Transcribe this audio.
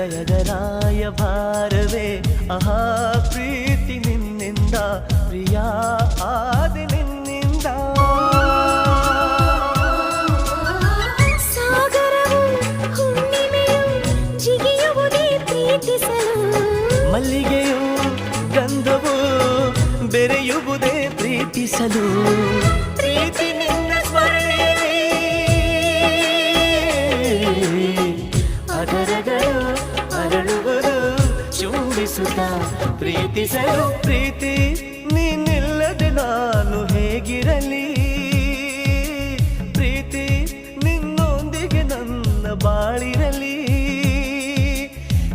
ಹೃದಯದ ರಾಯಭಾರವೇ ಆಹಾ ಪ್ರೀತಿ ನಿನ್ನಿಂದ ಪ್ರಿಯ ಆದಿ ನಿನ್ನಿಂದ ಸಾಗರವು ಹುಣ್ಣಿಮೆಯು ಜಿಗಿಯುವುದೇ ಪ್ರೀತಿಸಲು ಮಲ್ಲಿಗೆಯು ಗಂಧವು ಬೆರೆಯುವುದೇ ಪ್ರೀತಿಸಲು ಪ್ರೀತಿ ನಿನ್ನ ಸ್ಮರಣೆಯಲ್ಲಿ ಅದರಗಳು ಅರಳುವುದು ಚುಂಬಿಸುತ್ತ ಪ್ರೀತಿಸಲು ಪ್ರೀತಿ ನೀನಿಲ್ಲದೆ ನಾನು ಹೇಗಿರಲಿ ಪ್ರೀತಿ ನಿನ್ನೊಂದಿಗೆ ನನ್ನ ಬಾಳಿರಲಿ